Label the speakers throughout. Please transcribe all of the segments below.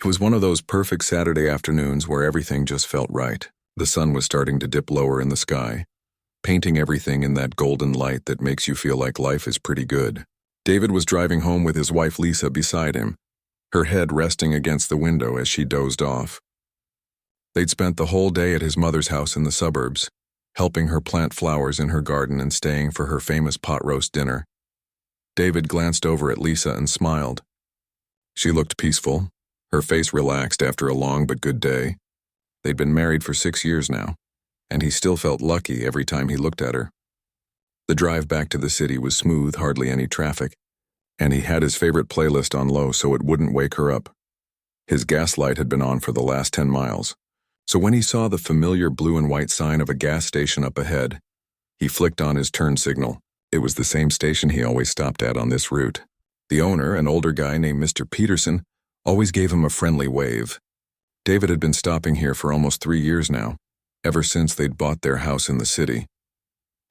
Speaker 1: It was one of those perfect Saturday afternoons where everything just felt right. The sun was starting to dip lower in the sky, painting everything in that golden light that makes you feel like life is pretty good. David was driving home with his wife Lisa beside him, her head resting against the window as she dozed off. They'd spent the whole day at his mother's house in the suburbs, helping her plant flowers in her garden and staying for her famous pot roast dinner. David glanced over at Lisa and smiled. She looked peaceful, her face relaxed after a long but good day. They'd been married for 6 years now, and he still felt lucky every time he looked at her. The drive back to the city was smooth, hardly any traffic, and he had his favorite playlist on low so it wouldn't wake her up. His gas light had been on for the last 10 miles, so when he saw the familiar blue and white sign of a gas station up ahead, he flicked on his turn signal. It was the same station he always stopped at on this route. The owner, an older guy named Mr. Peterson, always gave him a friendly wave. David had been stopping here for almost 3 years now, ever since they'd bought their house in the city.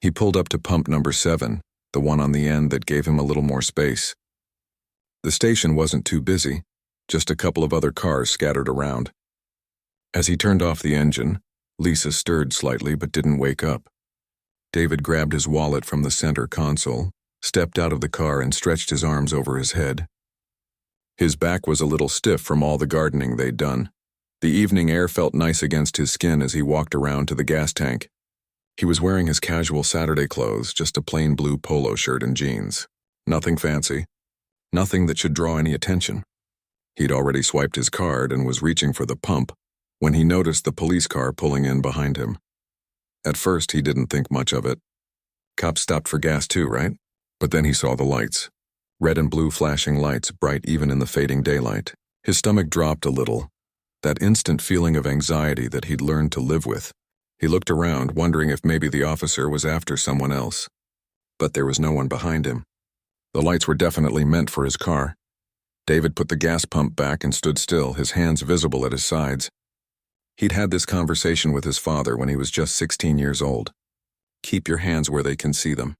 Speaker 1: He pulled up to pump number 7, the one on the end that gave him a little more space. The station wasn't too busy, just a couple of other cars scattered around. As he turned off the engine, Lisa stirred slightly but didn't wake up. David grabbed his wallet from the center console, stepped out of the car and stretched his arms over his head. His back was a little stiff from all the gardening they'd done. The evening air felt nice against his skin as he walked around to the gas tank. He was wearing his casual Saturday clothes, just a plain blue polo shirt and jeans. Nothing fancy. Nothing that should draw any attention. He'd already swiped his card and was reaching for the pump when he noticed the police car pulling in behind him. At first, he didn't think much of it. Cops stopped for gas too, right? But then he saw the lights. Red and blue flashing lights, bright even in the fading daylight. His stomach dropped a little, that instant feeling of anxiety that he'd learned to live with. He looked around, wondering if maybe the officer was after someone else. But there was no one behind him. The lights were definitely meant for his car. David put the gas pump back and stood still, his hands visible at his sides. He'd had this conversation with his father when he was just 16 years old. Keep your hands where they can see them.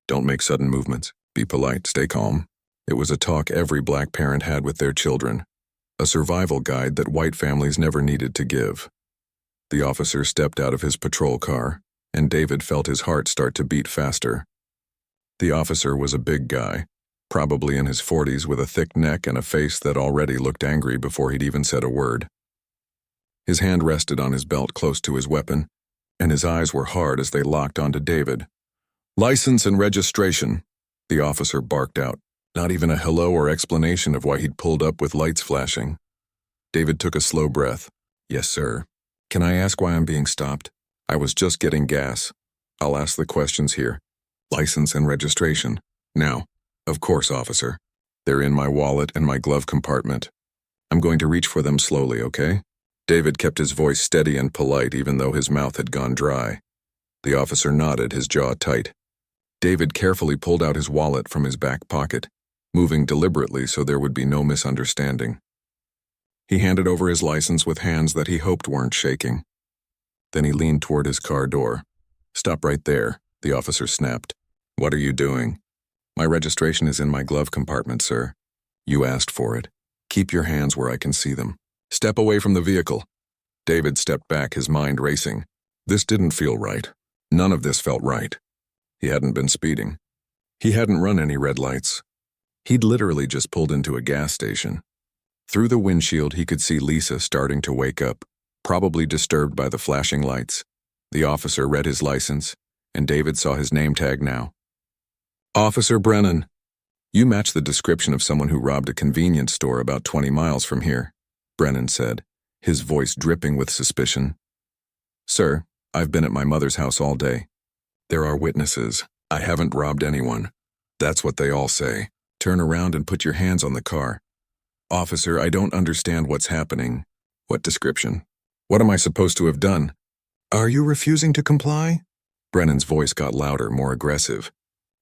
Speaker 1: Don't make sudden movements. Be polite, stay calm. It was a talk every black parent had with their children, a survival guide that white families never needed to give. The officer stepped out of his patrol car, and David felt his heart start to beat faster. The officer was a big guy, probably in his 40s with a thick neck and a face that already looked angry before he'd even said a word. His hand rested on his belt close to his weapon, and his eyes were hard as they locked onto David. "License and registration," the officer barked out, not even a hello or explanation of why he'd pulled up with lights flashing. David took a slow breath. "Yes, sir. Can I ask why I'm being stopped? I was just getting gas. I'll ask the questions here. License and registration. Now, of course, officer. They're in my wallet and my glove compartment. I'm going to reach for them slowly, okay?" David kept his voice steady and polite even though his mouth had gone dry. The officer nodded, his jaw tight. David carefully pulled out his wallet from his back pocket, moving deliberately so there would be no misunderstanding. He handed over his license with hands that he hoped weren't shaking. Then he leaned toward his car door. "Stop right there," the officer snapped. "What are you doing?" "My registration is in my glove compartment, sir. You asked for it. Keep your hands where I can see them. Step away from the vehicle." David stepped back, his mind racing. This didn't feel right. None of this felt right. He hadn't been speeding. He hadn't run any red lights. He'd literally just pulled into a gas station. Through the windshield, he could see Lisa starting to wake up, probably disturbed by the flashing lights. The officer read his license, and David saw his name tag now. "Officer Brennan, you match the description of someone who robbed a convenience store about 20 miles from here," Brennan said, his voice dripping with suspicion. "Sir, I've been at my mother's house all day. There are witnesses. I haven't robbed anyone. That's what they all say. Turn around and put your hands on the car." "Officer, I don't understand what's happening." "What description? What am I supposed to have done?" "Are you refusing to comply?" Brennan's voice got louder, more aggressive.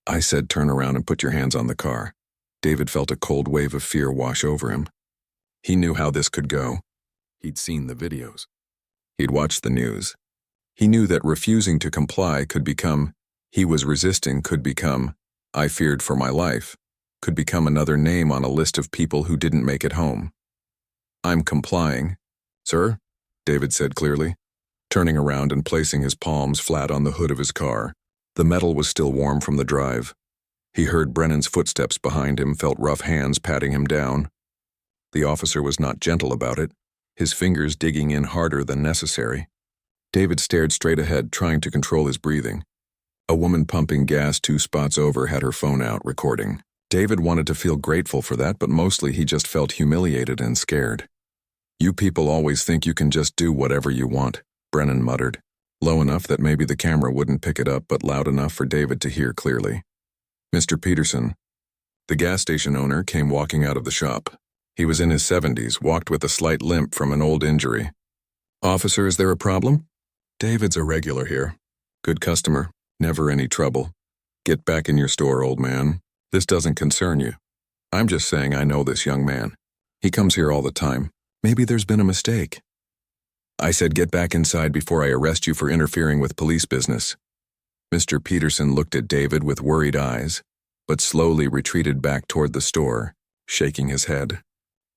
Speaker 1: "I said turn around and put your hands on the car." David felt a cold wave of fear wash over him. He knew how this could go. He'd seen the videos. He'd watched the news. He knew that refusing to comply could become, he was resisting could become, I feared for my life, could become another name on a list of people who didn't make it home. I'm complying. Sir? David said clearly, turning around and placing his palms flat on the hood of his car. The metal was still warm from the drive. He heard Brennan's footsteps behind him, felt rough hands patting him down. The officer was not gentle about it, his fingers digging in harder than necessary. David stared straight ahead, trying to control his breathing. A woman pumping gas 2 spots over had her phone out, recording. David wanted to feel grateful for that, but mostly he just felt humiliated and scared. You people always think you can just do whatever you want, Brennan muttered, low enough that maybe the camera wouldn't pick it up, but loud enough for David to hear clearly. Mr. Peterson. The gas station owner came walking out of the shop. He was in his 70s, walked with a slight limp from an old injury. Officer, is there a problem? David's a regular here. Good customer, never any trouble. Get back in your store, old man. This doesn't concern you. I'm just saying I know this young man. He comes here all the time. Maybe there's been a mistake. I said get back inside before I arrest you for interfering with police business. Mr. Peterson looked at David with worried eyes, but slowly retreated back toward the store, shaking his head.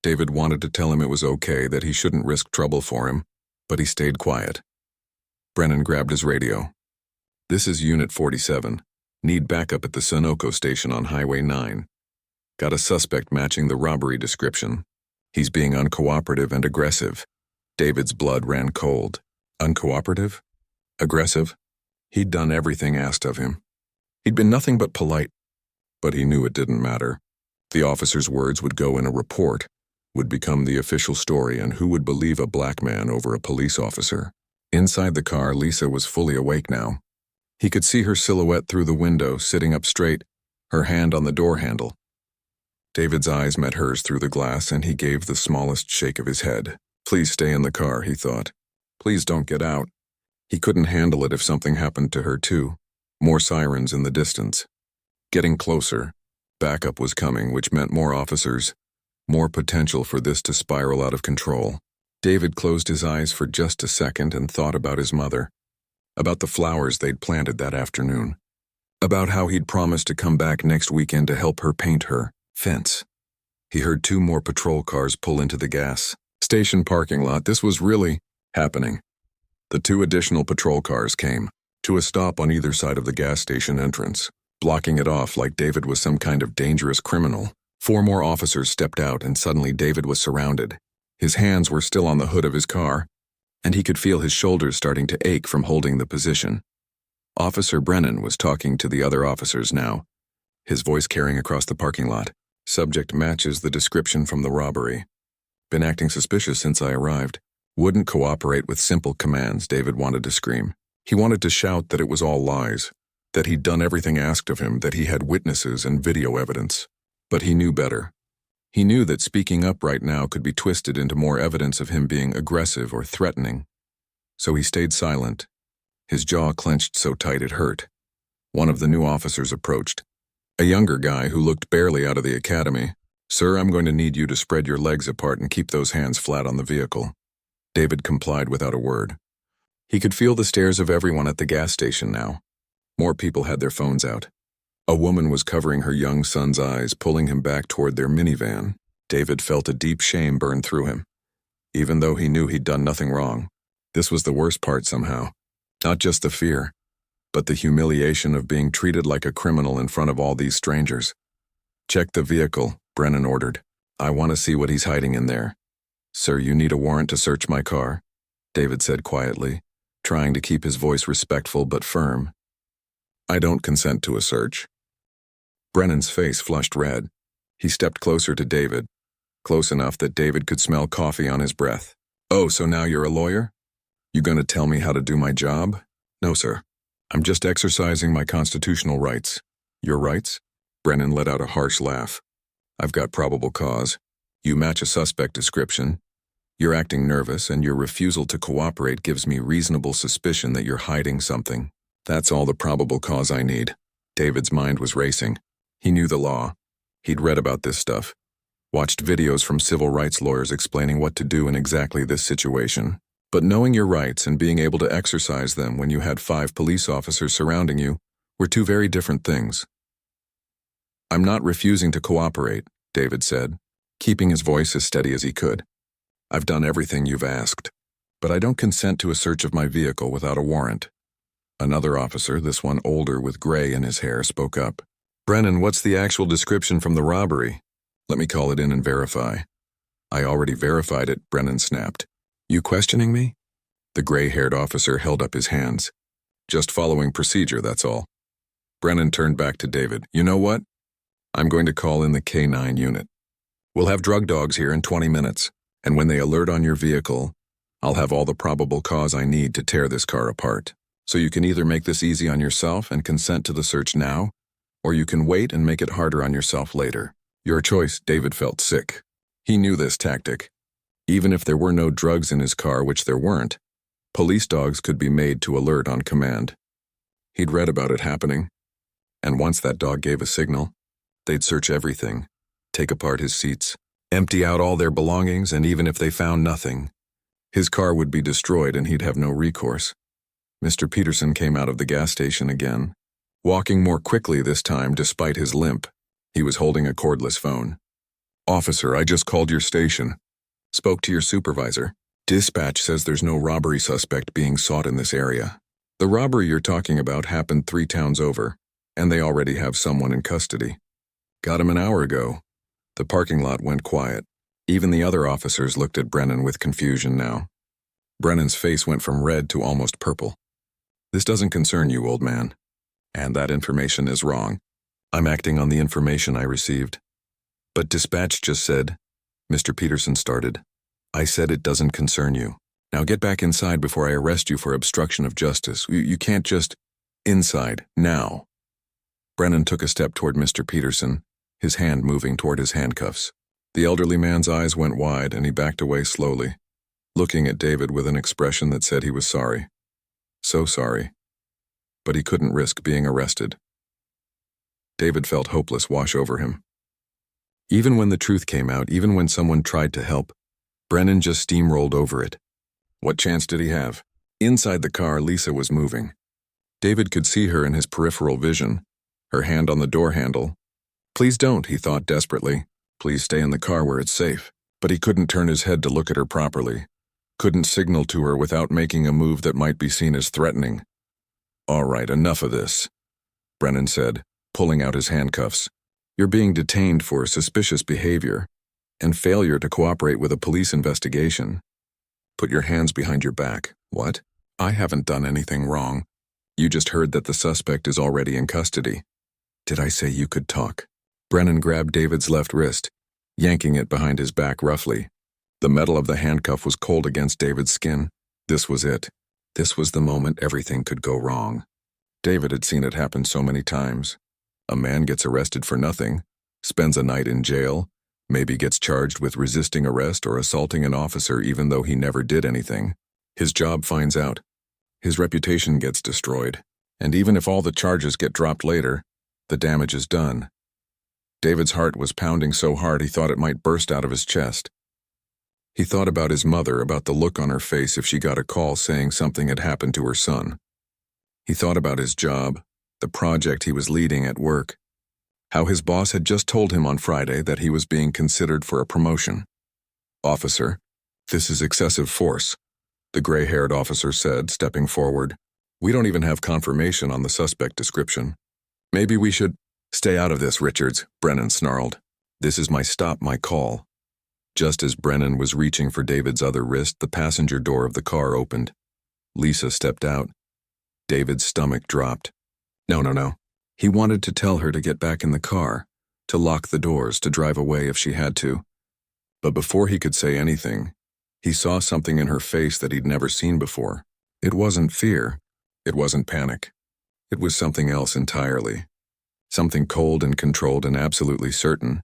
Speaker 1: David wanted to tell him it was okay, that he shouldn't risk trouble for him, but he stayed quiet. Brennan grabbed his radio. This is Unit 47. Need backup at the Sunoco station on Highway 9. Got a suspect matching the robbery description. He's being uncooperative and aggressive. David's blood ran cold. Uncooperative? Aggressive? He'd done everything asked of him. He'd been nothing but polite. But he knew it didn't matter. The officer's words would go in a report, would become the official story, and who would believe a black man over a police officer? Inside the car, Lisa was fully awake now. He could see her silhouette through the window, sitting up straight, her hand on the door handle. David's eyes met hers through the glass, and he gave the smallest shake of his head. Please stay in the car, he thought. Please don't get out. He couldn't handle it if something happened to her too. More sirens in the distance. Getting closer. Backup was coming, which meant more officers, more potential for this to spiral out of control. David closed his eyes for just a second and thought about his mother, about the flowers they'd planted that afternoon, about how he'd promised to come back next weekend to help her paint her fence. He heard 2 more patrol cars pull into the gas station parking lot. This was really happening. The 2 additional patrol cars came to a stop on either side of the gas station entrance, blocking it off like David was some kind of dangerous criminal. 4 more officers stepped out, and suddenly David was surrounded. His hands were still on the hood of his car, and he could feel his shoulders starting to ache from holding the position. Officer Brennan was talking to the other officers now, his voice carrying across the parking lot. Subject matches the description from the robbery. Been acting suspicious since I arrived. Wouldn't cooperate with simple commands, David wanted to scream. He wanted to shout that it was all lies, that he'd done everything asked of him, that he had witnesses and video evidence. But he knew better. He knew that speaking up right now could be twisted into more evidence of him being aggressive or threatening. So he stayed silent, his jaw clenched so tight it hurt. One of the new officers approached, a younger guy who looked barely out of the academy. Sir, I'm going to need you to spread your legs apart and keep those hands flat on the vehicle. David complied without a word. He could feel the stares of everyone at the gas station now. More people had their phones out. A woman was covering her young son's eyes, pulling him back toward their minivan. David felt a deep shame burn through him. Even though he knew he'd done nothing wrong, this was the worst part somehow. Not just the fear, but the humiliation of being treated like a criminal in front of all these strangers. Check the vehicle, Brennan ordered. I want to see what he's hiding in there. Sir, you need a warrant to search my car, David said quietly, trying to keep his voice respectful but firm. I don't consent to a search. Brennan's face flushed red. He stepped closer to David, close enough that David could smell coffee on his breath. Oh, so now you're a lawyer? You gonna tell me how to do my job? No, sir. I'm just exercising my constitutional rights. Your rights? Brennan let out a harsh laugh. I've got probable cause. You match a suspect description. You're acting nervous, and your refusal to cooperate gives me reasonable suspicion that you're hiding something. That's all the probable cause I need. David's mind was racing. He knew the law. He'd read about this stuff. Watched videos from civil rights lawyers explaining what to do in exactly this situation. But knowing your rights and being able to exercise them when you had 5 police officers surrounding you were 2 very different things. I'm not refusing to cooperate, David said, keeping his voice as steady as he could. I've done everything you've asked, but I don't consent to a search of my vehicle without a warrant. Another officer, this one older with gray in his hair, spoke up. Brennan, what's the actual description from the robbery? Let me call it in and verify. I already verified it, Brennan snapped. You questioning me? The gray-haired officer held up his hands. Just following procedure, that's all. Brennan turned back to David. You know what? I'm going to call in the K9 unit. We'll have drug dogs here in 20 minutes, and when they alert on your vehicle, I'll have all the probable cause I need to tear this car apart. So you can either make this easy on yourself and consent to the search now, or you can wait and make it harder on yourself later. Your choice. David felt sick. He knew this tactic. Even if there were no drugs in his car, which there weren't, police dogs could be made to alert on command. He'd read about it happening, and once that dog gave a signal, they'd search everything, take apart his seats, empty out all their belongings, and even if they found nothing, his car would be destroyed and he'd have no recourse. Mr. Peterson came out of the gas station again, walking more quickly this time despite his limp. He was holding a cordless phone. Officer, I just called your station. Spoke to your supervisor. Dispatch says there's no robbery suspect being sought in this area. The robbery you're talking about happened 3 towns over, and they already have someone in custody. Got him an hour ago. The parking lot went quiet. Even the other officers looked at Brennan with confusion now. Brennan's face went from red to almost purple. This doesn't concern you, old man. And that information is wrong. I'm acting on the information I received. But dispatch just said, Mr. Peterson started. I said it doesn't concern you. Now get back inside before I arrest you for obstruction of justice. You can't just... Inside, now. Brennan took a step toward Mr. Peterson, his hand moving toward his handcuffs. The elderly man's eyes went wide and he backed away slowly, looking at David with an expression that said he was sorry. So sorry. But he couldn't risk being arrested. David felt hopeless wash over him. Even when the truth came out, even when someone tried to help, Brennan just steamrolled over it. What chance did he have? Inside the car, Lisa was moving. David could see her in his peripheral vision, her hand on the door handle. Please don't, he thought desperately. Please stay in the car where it's safe. But he couldn't turn his head to look at her properly. Couldn't signal to her without making a move that might be seen as threatening. All right, enough of this, Brennan said, pulling out his handcuffs. You're being detained for suspicious behavior and failure to cooperate with a police investigation. Put your hands behind your back. What? I haven't done anything wrong. You just heard that the suspect is already in custody. Did I say you could talk? Brennan grabbed David's left wrist, yanking it behind his back roughly. The metal of the handcuff was cold against David's skin. This was it. This was the moment everything could go wrong. David had seen it happen so many times. A man gets arrested for nothing, spends a night in jail, maybe gets charged with resisting arrest or assaulting an officer even though he never did anything. His job finds out. His reputation gets destroyed. And even if all the charges get dropped later, the damage is done. David's heart was pounding so hard he thought it might burst out of his chest. He thought about his mother, about the look on her face if she got a call saying something had happened to her son. He thought about his job, the project he was leading at work, how his boss had just told him on Friday that he was being considered for a promotion. Officer, this is excessive force, the gray-haired officer said, stepping forward. We don't even have confirmation on the suspect description. Maybe we should... Stay out of this, Richards, Brennan snarled. This is my stop, my call. Just as Brennan was reaching for David's other wrist, the passenger door of the car opened. Lisa stepped out. David's stomach dropped. No. He wanted to tell her to get back in the car, to lock the doors, to drive away if she had to. But before he could say anything, he saw something in her face that he'd never seen before. It wasn't fear. It wasn't panic. It was something else entirely. Something cold and controlled and absolutely certain.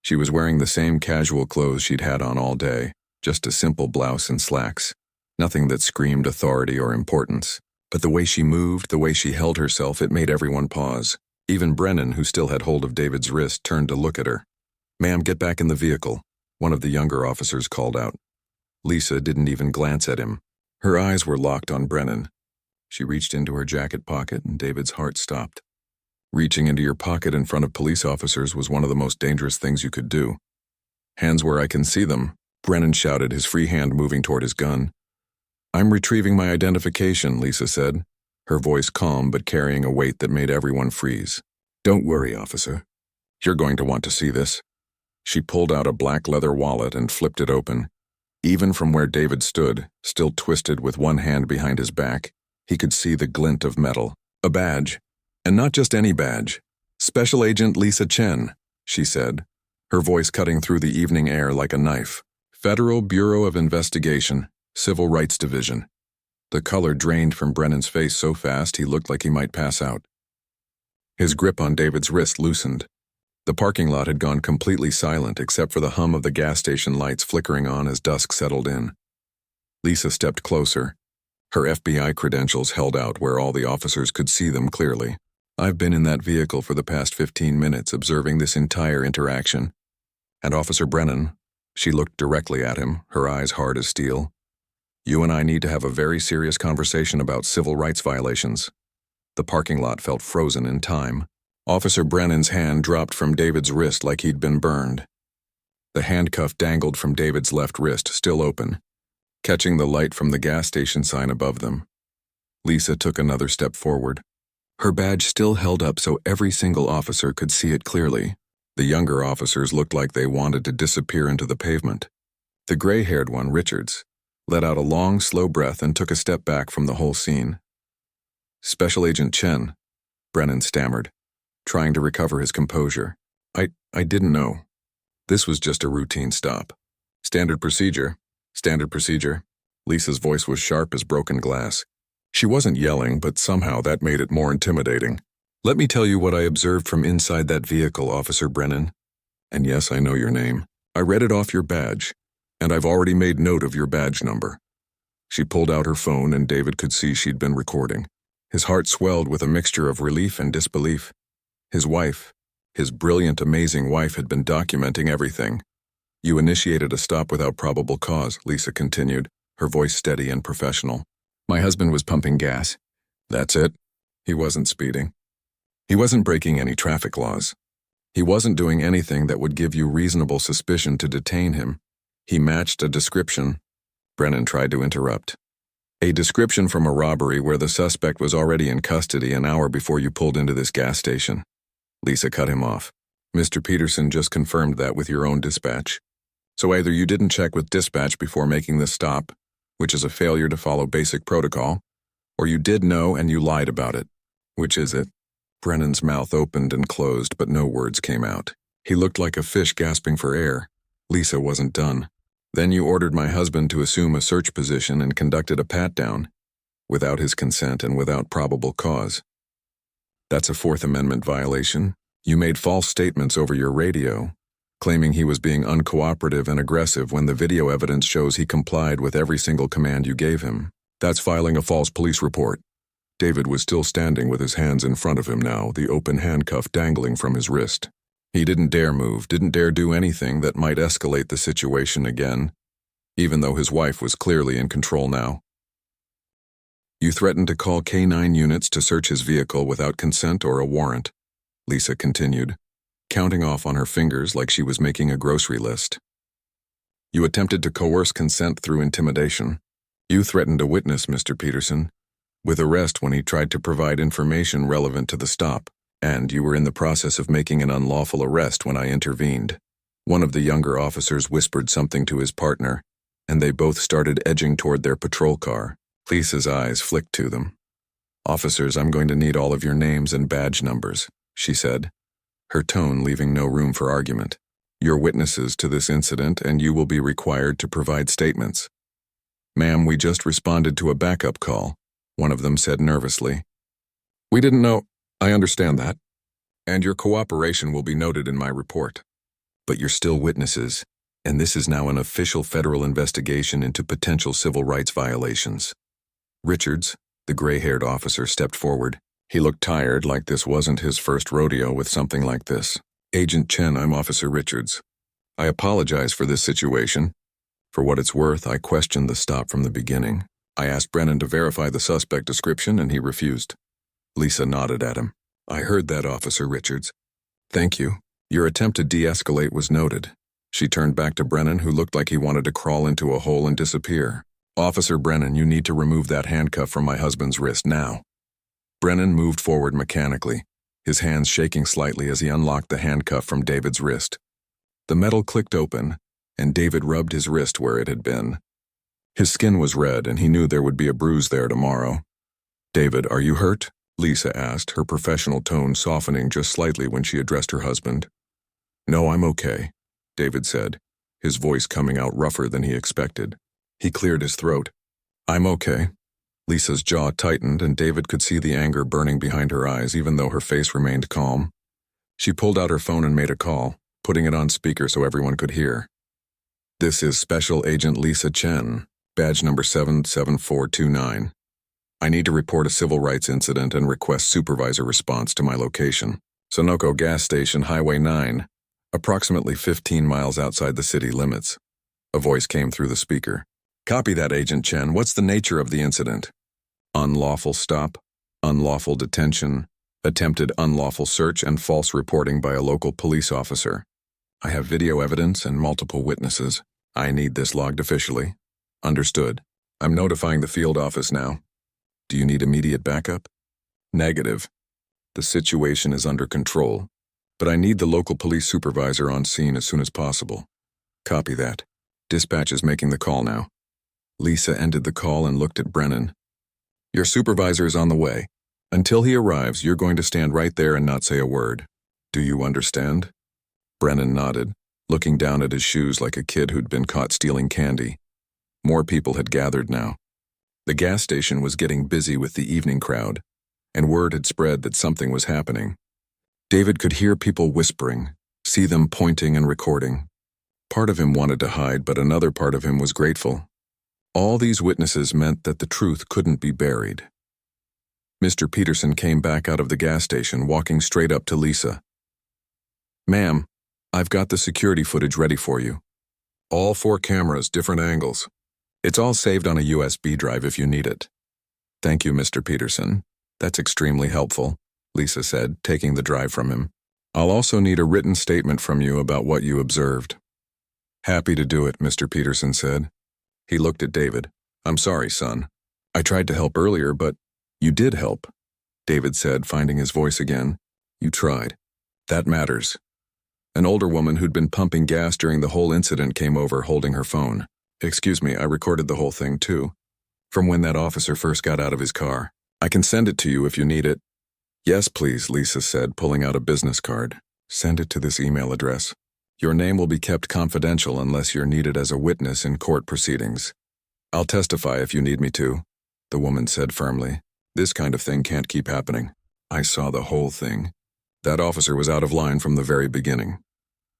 Speaker 1: She was wearing the same casual clothes she'd had on all day, just a simple blouse and slacks. Nothing that screamed authority or importance. But the way she moved, the way she held herself, it made everyone pause. Even Brennan, who still had hold of David's wrist, turned to look at her. Ma'am, get back in the vehicle, one of the younger officers called out. Lisa didn't even glance at him. Her eyes were locked on Brennan. She reached into her jacket pocket and David's heart stopped. Reaching into your pocket in front of police officers was one of the most dangerous things you could do. Hands where I can see them, Brennan shouted, his free hand moving toward his gun. I'm retrieving my identification, Lisa said, her voice calm but carrying a weight that made everyone freeze. Don't worry, officer. You're going to want to see this. She pulled out a black leather wallet and flipped it open. Even from where David stood, still twisted with one hand behind his back, he could see the glint of metal. A badge. And not just any badge. Special Agent Lisa Chen, she said, her voice cutting through the evening air like a knife. Federal Bureau of Investigation, Civil Rights Division. The color drained from Brennan's face so fast he looked like he might pass out. His grip on David's wrist loosened. The parking lot had gone completely silent except for the hum of the gas station lights flickering on as dusk settled in. Lisa stepped closer, her FBI credentials held out where all the officers could see them clearly. I've been in that vehicle for the past 15 minutes observing this entire interaction. And Officer Brennan, she looked directly at him, her eyes hard as steel. You and I need to have a very serious conversation about civil rights violations. The parking lot felt frozen in time. Officer Brennan's hand dropped from David's wrist like he'd been burned. The handcuff dangled from David's left wrist, still open, catching the light from the gas station sign above them. Lisa took another step forward. Her badge still held up so every single officer could see it clearly. The younger officers looked like they wanted to disappear into the pavement. The gray-haired one, Richards, let out a long, slow breath and took a step back from the whole scene. Special Agent Chen, Brennan stammered, trying to recover his composure. I didn't know. This was just a routine stop. Standard procedure. Lisa's voice was sharp as broken glass. She wasn't yelling, but somehow that made it more intimidating. Let me tell you what I observed from inside that vehicle, Officer Brennan. And yes, I know your name. I read it off your badge, and I've already made note of your badge number. She pulled out her phone and David could see she'd been recording. His heart swelled with a mixture of relief and disbelief. His wife, his brilliant, amazing wife, had been documenting everything. You initiated a stop without probable cause, Lisa continued, her voice steady and professional. My husband was pumping gas. That's it. He wasn't speeding. He wasn't breaking any traffic laws. He wasn't doing anything that would give you reasonable suspicion to detain him. He matched a description. Brennan tried to interrupt. A description from a robbery where the suspect was already in custody an hour before you pulled into this gas station. Lisa cut him off. Mr. Peterson just confirmed that with your own dispatch. So either you didn't check with dispatch before making this stop, which is a failure to follow basic protocol, or you did know and you lied about it. Which is it? Brennan's mouth opened and closed, but no words came out. He looked like a fish gasping for air. Lisa wasn't done. Then you ordered my husband to assume a search position and conducted a pat-down, without his consent and without probable cause. That's a Fourth Amendment violation. You made false statements over your radio, claiming he was being uncooperative and aggressive when the video evidence shows he complied with every single command you gave him. That's filing a false police report. David was still standing with his hands in front of him now, the open handcuff dangling from his wrist. He didn't dare move, didn't dare do anything that might escalate the situation again, even though his wife was clearly in control now. You threatened to call K-9 units to search his vehicle without consent or a warrant, Lisa continued, counting off on her fingers like she was making a grocery list. You attempted to coerce consent through intimidation. You threatened a witness, Mr. Peterson, with arrest when he tried to provide information relevant to the stop, and you were in the process of making an unlawful arrest when I intervened. One of the younger officers whispered something to his partner, and they both started edging toward their patrol car. Lisa's eyes flicked to them. Officers, I'm going to need all of your names and badge numbers, she said, her tone leaving no room for argument. You're witnesses to this incident, and you will be required to provide statements. Ma'am, we just responded to a backup call, one of them said nervously. We didn't know. I understand that. And your cooperation will be noted in my report. But you're still witnesses, and this is now an official federal investigation into potential civil rights violations. Richards, the gray-haired officer, stepped forward. He looked tired, like this wasn't his first rodeo with something like this. Agent Chen, I'm Officer Richards. I apologize for this situation. For what it's worth, I questioned the stop from the beginning. I asked Brennan to verify the suspect description, and he refused. Lisa nodded at him. I heard that, Officer Richards. Thank you. Your attempt to de-escalate was noted. She turned back to Brennan, who looked like he wanted to crawl into a hole and disappear. "Officer Brennan, you need to remove that handcuff from my husband's wrist now." Brennan moved forward mechanically, his hands shaking slightly as he unlocked the handcuff from David's wrist. The metal clicked open, and David rubbed his wrist where it had been. His skin was red, and he knew there would be a bruise there tomorrow. "David, are you hurt?" Lisa asked, her professional tone softening just slightly when she addressed her husband. "No, I'm okay," David said, his voice coming out rougher than he expected. He cleared his throat. "I'm okay." Lisa's jaw tightened, and David could see the anger burning behind her eyes even though her face remained calm. She pulled out her phone and made a call, putting it on speaker so everyone could hear. "This is Special Agent Lisa Chen, badge number 77429. I need to report a civil rights incident and request supervisor response to my location. Sunoco Gas Station, Highway 9, approximately 15 miles outside the city limits." A voice came through the speaker. "Copy that, Agent Chen. What's the nature of the incident?" "Unlawful stop, unlawful detention, attempted unlawful search, and false reporting by a local police officer. I have video evidence and multiple witnesses. I need this logged officially." "Understood. I'm notifying the field office now." "Do you need immediate backup?" "Negative. The situation is under control, but I need the local police supervisor on scene as soon as possible." "Copy that. Dispatch is making the call now." Lisa ended the call and looked at Brennan. "Your supervisor is on the way. Until he arrives, you're going to stand right there and not say a word. Do you understand?" Brennan nodded, looking down at his shoes like a kid who'd been caught stealing candy. More people had gathered now. The gas station was getting busy with the evening crowd, and word had spread that something was happening. David could hear people whispering, see them pointing and recording. Part of him wanted to hide, but another part of him was grateful. All these witnesses meant that the truth couldn't be buried. Mr. Peterson came back out of the gas station, walking straight up to Lisa. "Ma'am, I've got the security footage ready for you. All 4 cameras, different angles. It's all saved on a USB drive if you need it." "Thank you, Mr. Peterson. That's extremely helpful," Lisa said, taking the drive from him. "I'll also need a written statement from you about what you observed." "Happy to do it," Mr. Peterson said. He looked at David. "I'm sorry, son. I tried to help earlier, but—" "You did help," David said, finding his voice again. "You tried. That matters." An older woman who'd been pumping gas during the whole incident came over, holding her phone. "Excuse me, I recorded the whole thing too. From when that officer first got out of his car. I can send it to you if you need it." "Yes, please," Lisa said, pulling out a business card. "Send it to this email address. Your name will be kept confidential unless you're needed as a witness in court proceedings. I'll testify if you need me to," the woman said firmly. "This kind of thing can't keep happening. I saw the whole thing. That officer was out of line from the very beginning."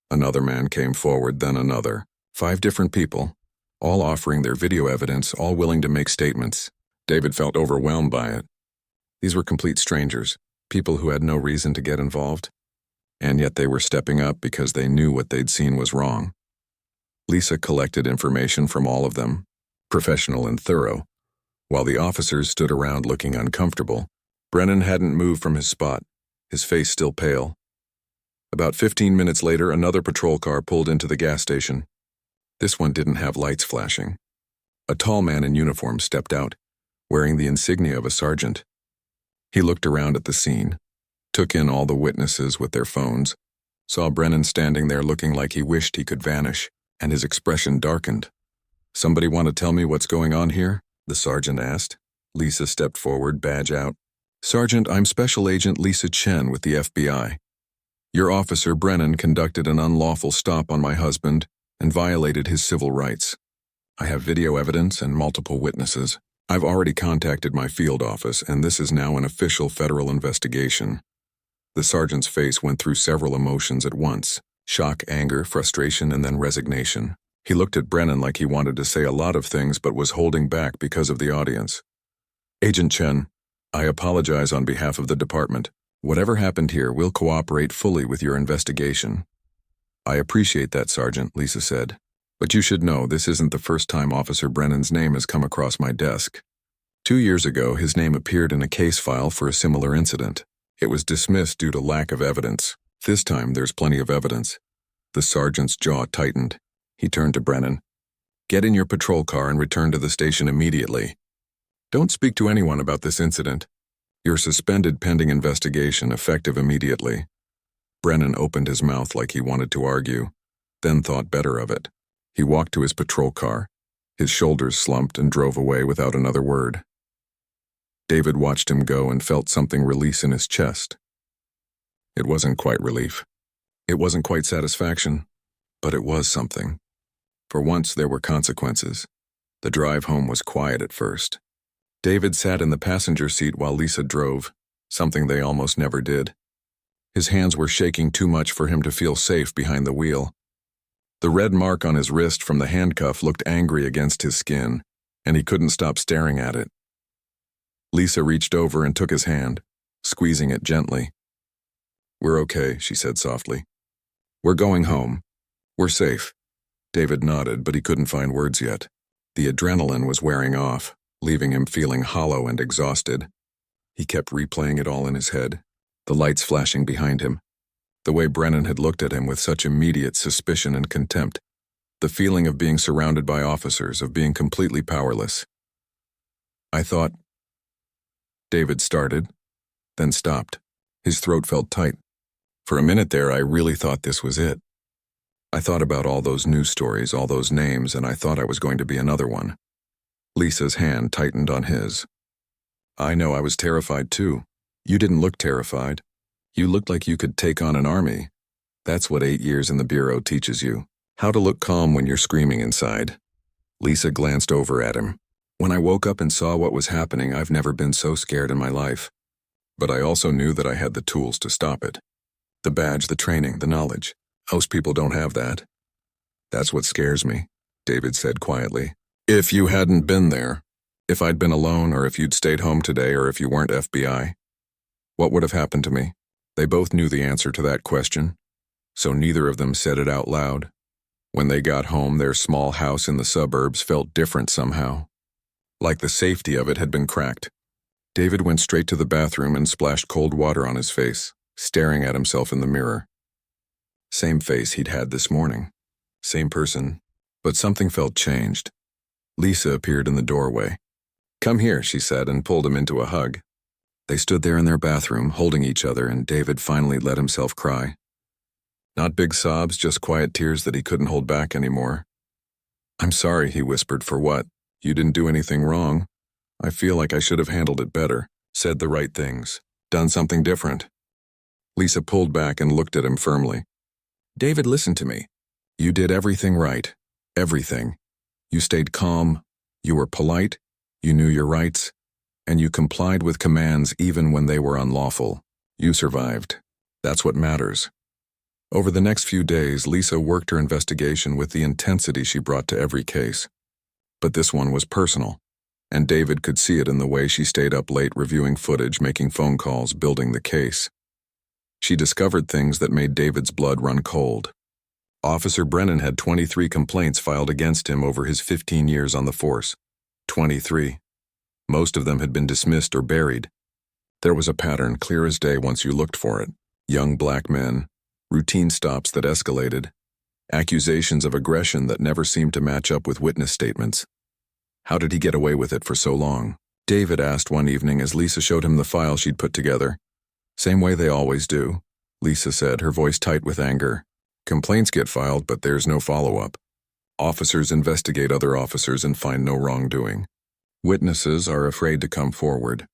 Speaker 1: Another man came forward, then another. 5 different people, all offering their video evidence, all willing to make statements. David felt overwhelmed by it. These were complete strangers, people who had no reason to get involved, and yet they were stepping up because they knew what they'd seen was wrong. Lisa collected information from all of them, professional and thorough. While the officers stood around looking uncomfortable, Brennan hadn't moved from his spot, his face still pale. About 15 minutes later, another patrol car pulled into the gas station. This one didn't have lights flashing. A tall man in uniform stepped out, wearing the insignia of a sergeant. He looked around at the scene, took in all the witnesses with their phones, saw Brennan standing there looking like he wished he could vanish, and his expression darkened. "Somebody want to tell me what's going on here?" the sergeant asked. Lisa stepped forward, badge out. "Sergeant, I'm Special Agent Lisa Chen with the FBI. Your officer, Brennan, conducted an unlawful stop on my husband and violated his civil rights. I have video evidence and multiple witnesses. I've already contacted my field office, and this is now an official federal investigation." The sergeant's face went through several emotions at once: shock, anger, frustration, and then resignation. He looked at Brennan like he wanted to say a lot of things but was holding back because of the audience. "Agent Chen, I apologize on behalf of the department. Whatever happened here, we'll cooperate fully with your investigation." "I appreciate that, Sergeant," Lisa said. "But you should know this isn't the first time Officer Brennan's name has come across my desk. 2 years ago, his name appeared in a case file for a similar incident. It was dismissed due to lack of evidence. This time, there's plenty of evidence. The sergeant's jaw tightened. He turned to Brennan. "Get in your patrol car and return to the station immediately. Don't speak to anyone about this incident. You're suspended pending investigation, effective immediately." Brennan opened his mouth like he wanted to argue, then thought better of it. He walked to his patrol car. His shoulders slumped and drove away without another word. David watched him go and felt something release in his chest. It wasn't quite relief. It wasn't quite satisfaction, but it was something. For once, there were consequences. The drive home was quiet at first. David sat in the passenger seat while Lisa drove, something they almost never did. His hands were shaking too much for him to feel safe behind the wheel. The red mark on his wrist from the handcuff looked angry against his skin, and he couldn't stop staring at it. Lisa reached over and took his hand, squeezing it gently. "We're okay," she said softly. "We're going home. We're safe." David nodded, but he couldn't find words yet. The adrenaline was wearing off, leaving him feeling hollow and exhausted. He kept replaying it all in his head, the lights flashing behind him, the way Brennan had looked at him with such immediate suspicion and contempt, the feeling of being surrounded by officers, of being completely powerless. "I thought—" David started, then stopped. His throat felt tight. "For a minute there, I really thought this was it. I thought about all those news stories, all those names, and I thought I was going to be another one." Lisa's hand tightened on his. "I know, I was terrified too. You didn't look terrified. You looked like you could take on an army. That's what 8 years in the Bureau teaches you. How to look calm when you're screaming inside." Lisa glanced over at him. "When I woke up and saw what was happening, I've never been so scared in my life. But I also knew that I had the tools to stop it. The badge, the training, the knowledge. Most people don't have that. That's what scares me," David said quietly. "If you hadn't been there, if I'd been alone, or if you'd stayed home today, or if you weren't FBI, what would have happened to me?" They both knew the answer to that question, so neither of them said it out loud. When they got home, their small house in the suburbs felt different somehow, like the safety of it had been cracked. David went straight to the bathroom and splashed cold water on his face, staring at himself in the mirror. Same face he'd had this morning. Same person, but something felt changed. Lisa appeared in the doorway. "Come here," she said, and pulled him into a hug. They stood there in their bathroom, holding each other, and David finally let himself cry. Not big sobs, just quiet tears that he couldn't hold back anymore. "I'm sorry," he whispered. "For what? You didn't do anything wrong. I feel like I should have handled it better, said the right things, done something different." Lisa pulled back and looked at him firmly. "David, listen to me. You did everything right. Everything. You stayed calm, you were polite, you knew your rights, and you complied with commands even when they were unlawful. You survived. That's what matters." Over the next few days, Lisa worked her investigation with the intensity she brought to every case. But this one was personal, and David could see it in the way she stayed up late reviewing footage, making phone calls, building the case. She discovered things that made David's blood run cold. Officer Brennan had 23 complaints filed against him over his 15 years on the force. 23. Most of them had been dismissed or buried. There was a pattern clear as day once you looked for it. Young black men, routine stops that escalated, accusations of aggression that never seemed to match up with witness statements. How did he get away with it for so long? David asked one evening as Lisa showed him the file she'd put together. "Same way they always do," Lisa said, her voice tight with anger. "Complaints get filed, but there's no follow-up. Officers investigate other officers and find no wrongdoing. Witnesses are afraid to come forward.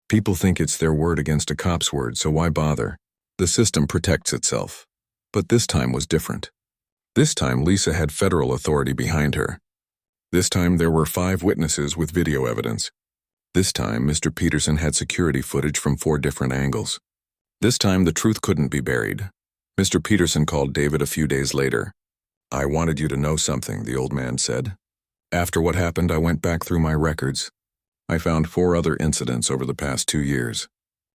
Speaker 1: People think it's their word against a cop's word, so why bother? The system protects itself." But this time was different. This time Lisa had federal authority behind her. This time there were 5 witnesses with video evidence. This time Mr. Peterson had security footage from 4 different angles. This time the truth couldn't be buried. Mr. Peterson called David a few days later. "I wanted you to know something," the old man said. "After what happened, I went back through my records. I found 4 other incidents over the past 2 years.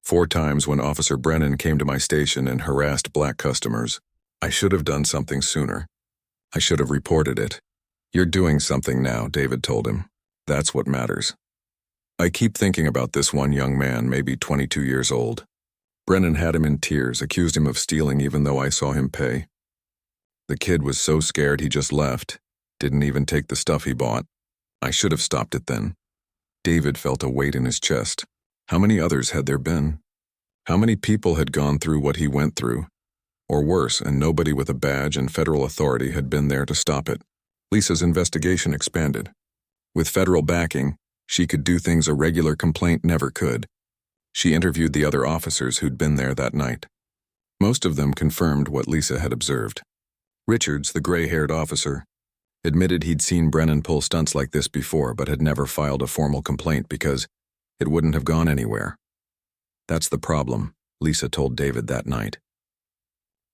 Speaker 1: 4 times when Officer Brennan came to my station and harassed black customers. I should have done something sooner. I should have reported it." "You're doing something now," David told him. "That's what matters." "I keep thinking about this one young man, maybe 22 years old. Brennan had him in tears, accused him of stealing even though I saw him pay. The kid was so scared he just left. Didn't even take the stuff he bought. I should have stopped it then. David felt a weight in his chest. How many others had there been? How many people had gone through what he went through? Or worse, and nobody with a badge and federal authority had been there to stop it. Lisa's investigation expanded. With federal backing, she could do things a regular complaint never could. She interviewed the other officers who'd been there that night. Most of them confirmed what Lisa had observed. Richards, the gray-haired officer, admitted he'd seen Brennan pull stunts like this before but had never filed a formal complaint because it wouldn't have gone anywhere. That's the problem, Lisa told David that night.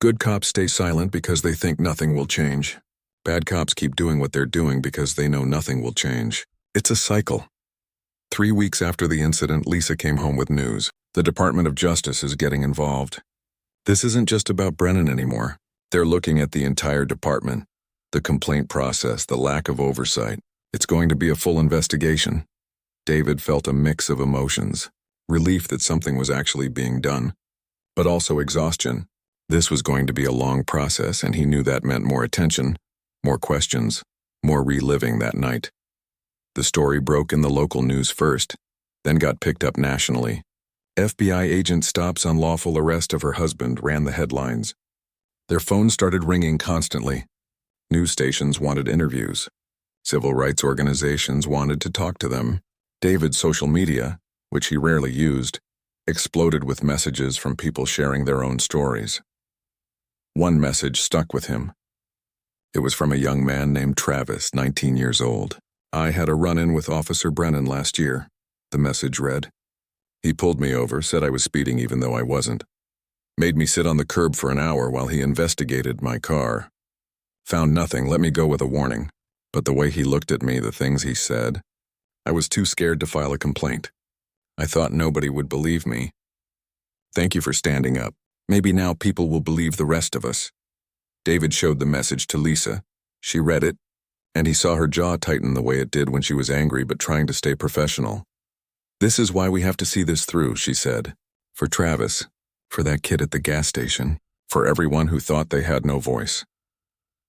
Speaker 1: Good cops stay silent because they think nothing will change. Bad cops keep doing what they're doing because they know nothing will change. It's a cycle. 3 weeks after the incident, Lisa came home with news. The Department of Justice is getting involved. This isn't just about Brennan anymore. They're looking at the entire department, the complaint process, the lack of oversight. It's going to be a full investigation. David felt a mix of emotions, relief that something was actually being done, but also exhaustion. This was going to be a long process, and he knew that meant more attention, more questions, more reliving that night. The story broke in the local news first, then got picked up nationally. FBI agent stops unlawful arrest of her husband ran the headlines. Their phones started ringing constantly. News stations wanted interviews. Civil rights organizations wanted to talk to them. David's social media, which he rarely used, exploded with messages from people sharing their own stories. One message stuck with him. It was from a young man named Travis, 19 years old. "I had a run-in with Officer Brennan last year," the message read. "He pulled me over, said I was speeding even though I wasn't. Made me sit on the curb for an hour while he investigated my car. Found nothing, let me go with a warning. But the way he looked at me, the things he said, I was too scared to file a complaint. I thought nobody would believe me. Thank you for standing up. Maybe now people will believe the rest of us." David showed the message to Lisa. She read it, and he saw her jaw tighten the way it did when she was angry but trying to stay professional. "This is why we have to see this through," she said. "For Travis, for that kid at the gas station, for everyone who thought they had no voice."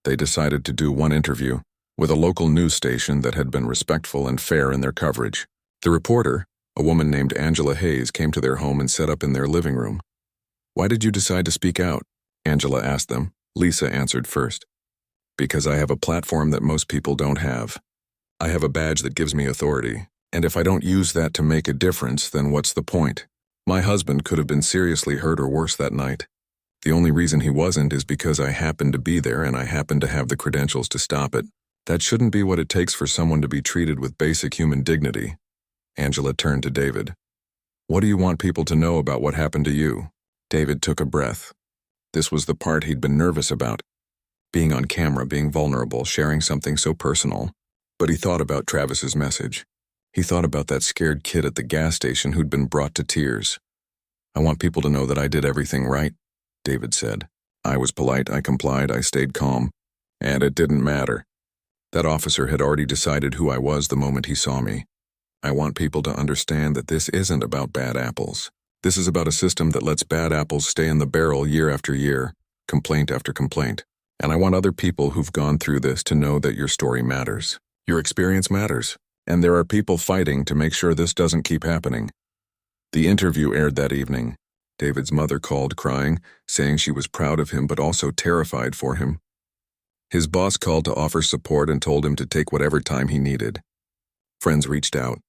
Speaker 1: They decided to do one interview with a local news station that had been respectful and fair in their coverage. The reporter, a woman named Angela Hayes, came to their home and set up in their living room. "Why did you decide to speak out?" Angela asked them. Lisa answered first. "Because I have a platform that most people don't have. I have a badge that gives me authority, and if I don't use that to make a difference, then what's the point? My husband could have been seriously hurt or worse that night. The only reason he wasn't is because I happened to be there and I happened to have the credentials to stop it. That shouldn't be what it takes for someone to be treated with basic human dignity." Angela turned to David. "What do you want people to know about what happened to you?" David took a breath. This was the part he'd been nervous about. Being on camera, being vulnerable, sharing something so personal. But he thought about Travis's message. He thought about that scared kid at the gas station who'd been brought to tears. "I want people to know that I did everything right," David said. "I was polite, I complied, I stayed calm. And it didn't matter. That officer had already decided who I was the moment he saw me. I want people to understand that this isn't about bad apples. This is about a system that lets bad apples stay in the barrel year after year, complaint after complaint. And I want other people who've gone through this to know that your story matters. Your experience matters. And there are people fighting to make sure this doesn't keep happening." The interview aired that evening. David's mother called crying, saying she was proud of him but also terrified for him. His boss called to offer support and told him to take whatever time he needed. Friends reached out.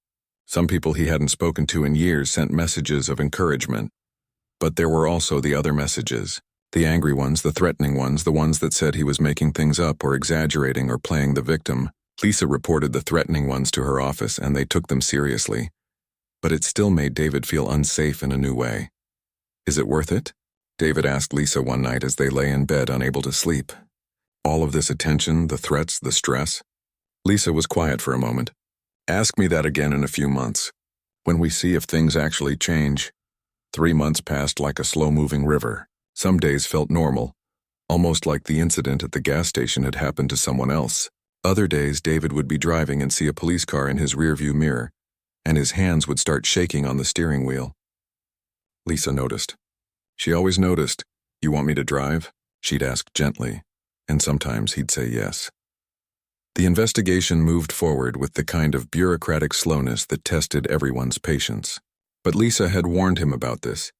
Speaker 1: Some people he hadn't spoken to in years sent messages of encouragement. But there were also the other messages. The angry ones, the threatening ones, the ones that said he was making things up or exaggerating or playing the victim. Lisa reported the threatening ones to her office and they took them seriously. But it still made David feel unsafe in a new way. "Is it worth it?" David asked Lisa one night as they lay in bed unable to sleep. "All of this attention, the threats, the stress?" Lisa was quiet for a moment. "Ask me that again in a few months, when we see if things actually change." 3 months passed like a slow-moving river. Some days felt normal, almost like the incident at the gas station had happened to someone else. Other days, David would be driving and see a police car in his rearview mirror, and his hands would start shaking on the steering wheel. Lisa noticed. She always noticed. "You want me to drive?" she'd ask gently. and sometimes he'd say yes. The investigation moved forward with the kind of bureaucratic slowness that tested everyone's patience. But Lisa had warned him about this.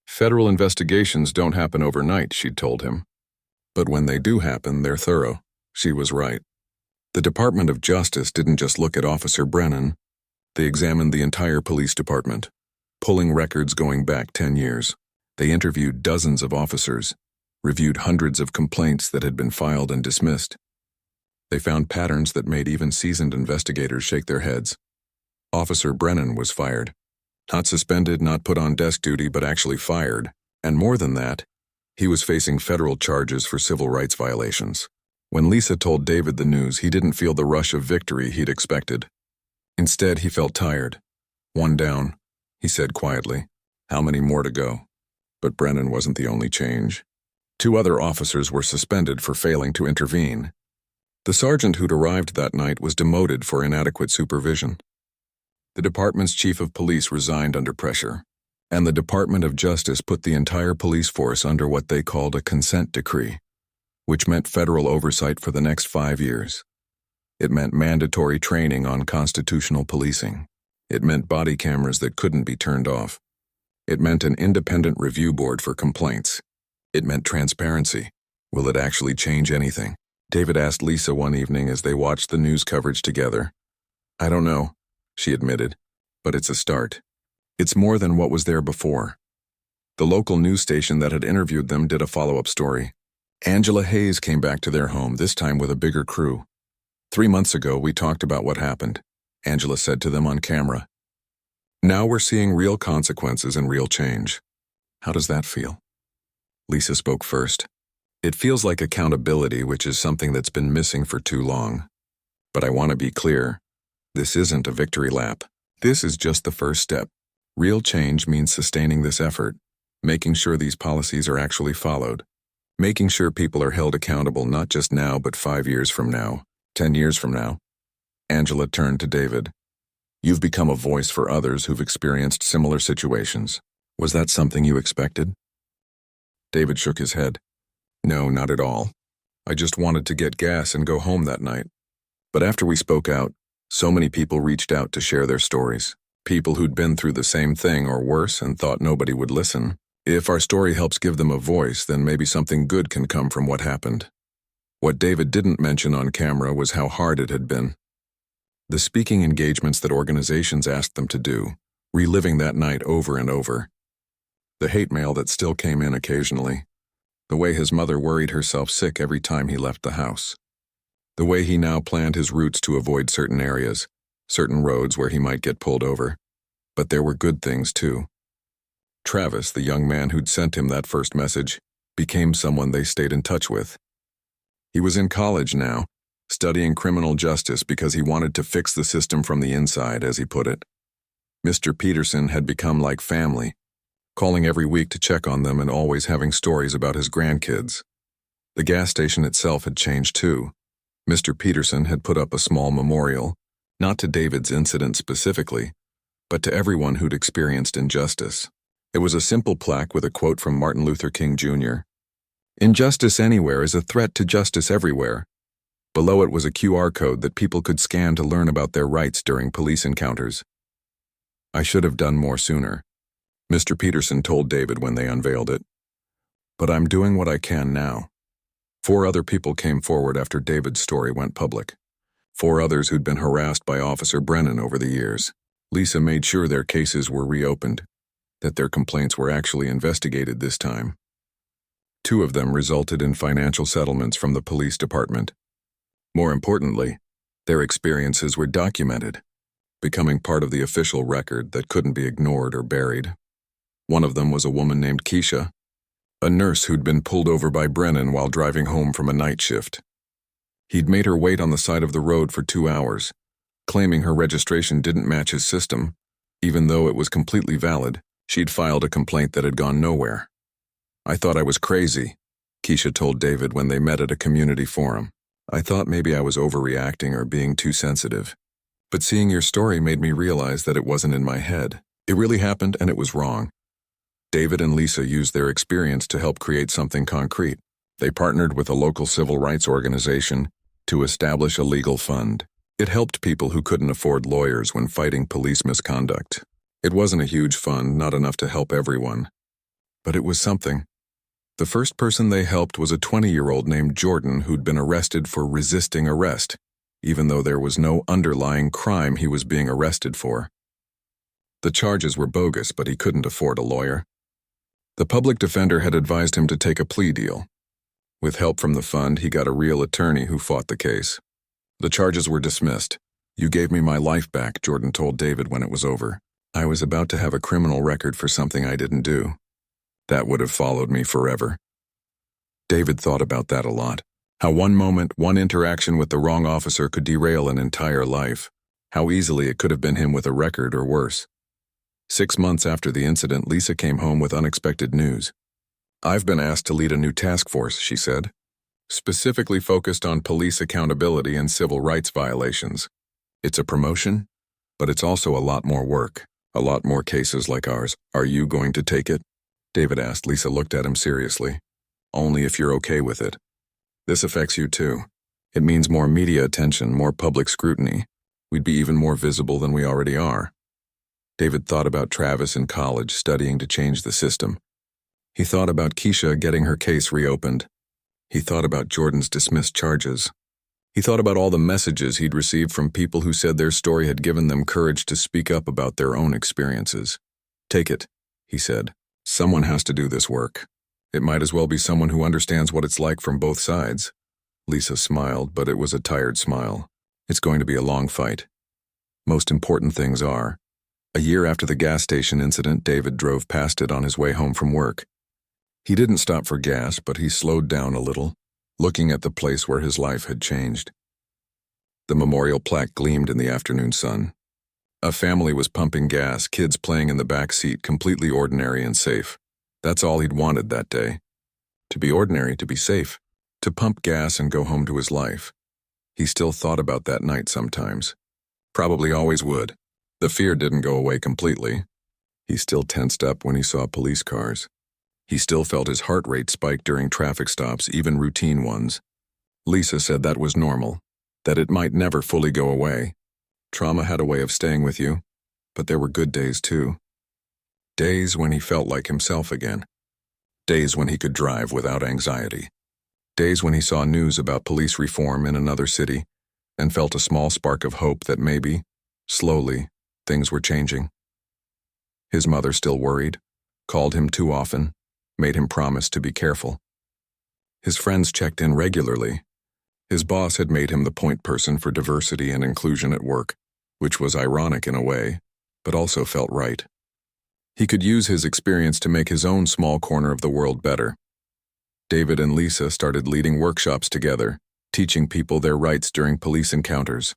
Speaker 1: Federal investigations don't happen overnight, she'd told him. But when they do happen, they're thorough. She was right. The Department of Justice didn't just look at Officer Brennan. They examined the entire police department, pulling records going back 10 years. They interviewed dozens of officers, reviewed hundreds of complaints that had been filed and dismissed. They found patterns that made even seasoned investigators shake their heads. Officer Brennan was fired. Not suspended, not put on desk duty, but actually fired. And more than that, he was facing federal charges for civil rights violations. When Lisa told David the news, he didn't feel the rush of victory he'd expected. Instead, he felt tired. One down, he said quietly. How many more to go? But Brennan wasn't the only change. 2 other officers were suspended for failing to intervene. The sergeant who'd arrived that night was demoted for inadequate supervision. The department's chief of police resigned under pressure, and the Department of Justice put the entire police force under what they called a consent decree, which meant federal oversight for the next 5 years. It meant mandatory training on constitutional policing. It meant body cameras that couldn't be turned off. It meant an independent review board for complaints. It meant transparency. Will it actually change anything? David asked Lisa one evening as they watched the news coverage together. I don't know, she admitted, but it's a start. It's more than what was there before. The local news station that had interviewed them did a follow-up story. Angela Hayes came back to their home, this time with a bigger crew. 3 months ago, we talked about what happened, Angela said to them on camera. Now we're seeing real consequences and real change. How does that feel? Lisa spoke first. It feels like accountability, which is something that's been missing for too long. But I want to be clear. This isn't a victory lap. This is just the first step. Real change means sustaining this effort, making sure these policies are actually followed, making sure people are held accountable not just now but 5 years from now, 10 years from now. Angela turned to David. You've become a voice for others who've experienced similar situations. Was that something you expected? David shook his head. No, not at all. I just wanted to get gas and go home that night. But after we spoke out, so many people reached out to share their stories. People who'd been through the same thing or worse and thought nobody would listen. If our story helps give them a voice, then maybe something good can come from what happened. What David didn't mention on camera was how hard it had been. The speaking engagements that organizations asked them to do, reliving that night over and over. The hate mail that still came in occasionally. The way his mother worried herself sick every time he left the house. The way he now planned his routes to avoid certain areas, certain roads where he might get pulled over. But there were good things too. Travis, the young man who'd sent him that first message, became someone they stayed in touch with. He was in college now, studying criminal justice because he wanted to fix the system from the inside, as he put it. Mr. Peterson had become like family, calling every week to check on them and always having stories about his grandkids. The gas station itself had changed too. Mr. Peterson had put up a small memorial, not to David's incident specifically, but to everyone who'd experienced injustice. It was a simple plaque with a quote from Martin Luther King Jr. Injustice anywhere is a threat to justice everywhere. Below it was a QR code that people could scan to learn about their rights during police encounters. I should have done more sooner, Mr. Peterson told David when they unveiled it. But I'm doing what I can now. 4 other people came forward after David's story went public. 4 others who'd been harassed by Officer Brennan over the years. Lisa made sure their cases were reopened, that their complaints were actually investigated this time. 2 of them resulted in financial settlements from the police department. More importantly, their experiences were documented, becoming part of the official record that couldn't be ignored or buried. One of them was a woman named Keisha, a nurse who'd been pulled over by Brennan while driving home from a night shift. He'd made her wait on the side of the road for 2 hours, claiming her registration didn't match his system. Even though it was completely valid, she'd filed a complaint that had gone nowhere. I thought I was crazy, Keisha told David when they met at a community forum. I thought maybe I was overreacting or being too sensitive. But seeing your story made me realize that it wasn't in my head. It really happened and it was wrong. David and Lisa used their experience to help create something concrete. They partnered with a local civil rights organization to establish a legal fund. It helped people who couldn't afford lawyers when fighting police misconduct. It wasn't a huge fund, not enough to help everyone. But it was something. The first person they helped was a 20-year-old named Jordan who'd been arrested for resisting arrest, even though there was no underlying crime he was being arrested for. The charges were bogus, but he couldn't afford a lawyer. The public defender had advised him to take a plea deal. With help from the fund, he got a real attorney who fought the case. The charges were dismissed. "You gave me my life back," Jordan told David when it was over. "I was about to have a criminal record for something I didn't do. That would have followed me forever." David thought about that a lot. How one moment, one interaction with the wrong officer could derail an entire life. How easily it could have been him with a record or worse. 6 months after the incident, Lisa came home with unexpected news. "I've been asked to lead a new task force," she said, "specifically focused on police accountability and civil rights violations. It's a promotion, but it's also a lot more work, a lot more cases like ours. Are you going to take it?" David asked. Lisa looked at him seriously. "Only if you're okay with it. This affects you too. It means more media attention, more public scrutiny. We'd be even more visible than we already are." David thought about Travis in college studying to change the system. He thought about Keisha getting her case reopened. He thought about Jordan's dismissed charges. He thought about all the messages he'd received from people who said their story had given them courage to speak up about their own experiences. "Take it," he said. "Someone has to do this work. It might as well be someone who understands what it's like from both sides." Lisa smiled, but it was a tired smile. "It's going to be a long fight. Most important things are." A year after the gas station incident, David drove past it on his way home from work. He didn't stop for gas, but he slowed down a little, looking at the place where his life had changed. The memorial plaque gleamed in the afternoon sun. A family was pumping gas, kids playing in the back seat, completely ordinary and safe. That's all he'd wanted that day. To be ordinary, to be safe, to pump gas and go home to his life. He still thought about that night sometimes. Probably always would. The fear didn't go away completely. He still tensed up when he saw police cars. He still felt his heart rate spike during traffic stops, even routine ones. Lisa said that was normal, that it might never fully go away. Trauma had a way of staying with you, but there were good days too. Days when he felt like himself again. Days when he could drive without anxiety. Days when he saw news about police reform in another city and felt a small spark of hope that maybe, slowly, things were changing. His mother still worried, called him too often, made him promise to be careful. His friends checked in regularly. His boss had made him the point person for diversity and inclusion at work, which was ironic in a way, but also felt right. He could use his experience to make his own small corner of the world better. David and Lisa started leading workshops together, teaching people their rights during police encounters.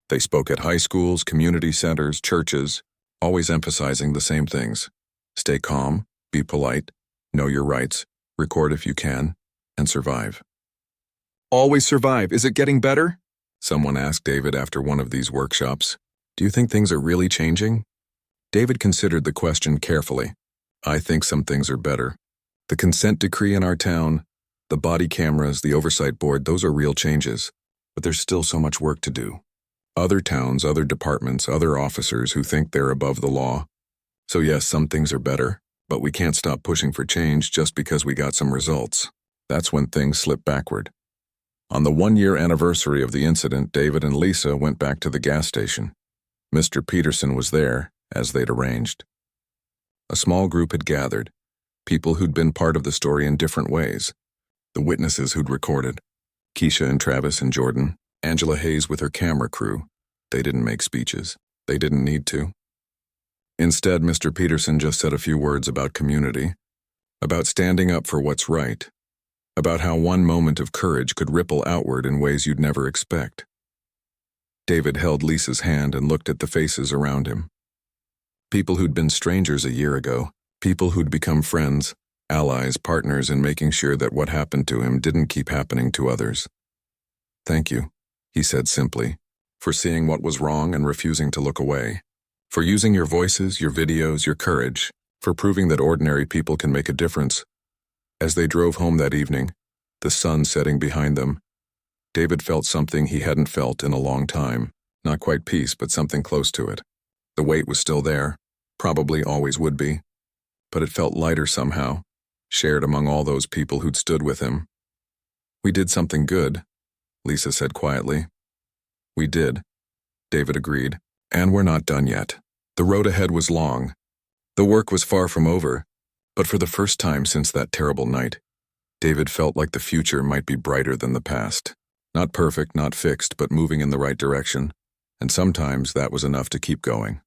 Speaker 1: They spoke at high schools, community centers, churches, always emphasizing the same things. Stay calm, be polite, know your rights, record if you can, and survive. "Always survive. Is it getting better?" someone asked David after one of these workshops. "Do you think things are really changing?" David considered the question carefully. "I think some things are better. The consent decree in our town, the body cameras, the oversight board, those are real changes. But there's still so much work to do. Other towns, other departments, other officers who think they're above the law. So yes, some things are better, but we can't stop pushing for change just because we got some results. That's when things slip backward." On the 1-year anniversary of the incident, David and Lisa went back to the gas station. Mr. Peterson was there, as they'd arranged. A small group had gathered, people who'd been part of the story in different ways. The witnesses who'd recorded, Keisha and Travis and Jordan, Angela Hayes with her camera crew. They didn't make speeches. They didn't need to. Instead, Mr. Peterson just said a few words about community, about standing up for what's right, about how one moment of courage could ripple outward in ways you'd never expect. David held Lisa's hand and looked at the faces around him. People who'd been strangers a year ago, people who'd become friends, allies, partners in making sure that what happened to him didn't keep happening to others. "Thank you," he said simply, "for seeing what was wrong and refusing to look away, for using your voices, your videos, your courage, for proving that ordinary people can make a difference." As they drove home that evening, the sun setting behind them. David felt something he hadn't felt in a long time. Not quite peace, but something close to it. The weight was still there, probably always would be, but it felt lighter somehow, shared among all those people who'd stood with him. "We did something good," Lisa said quietly. "We did," David agreed. "And we're not done yet." The road ahead was long. The work was far from over, but for the first time since that terrible night, David felt like the future might be brighter than the past. Not perfect, not fixed, but moving in the right direction, and sometimes that was enough to keep going.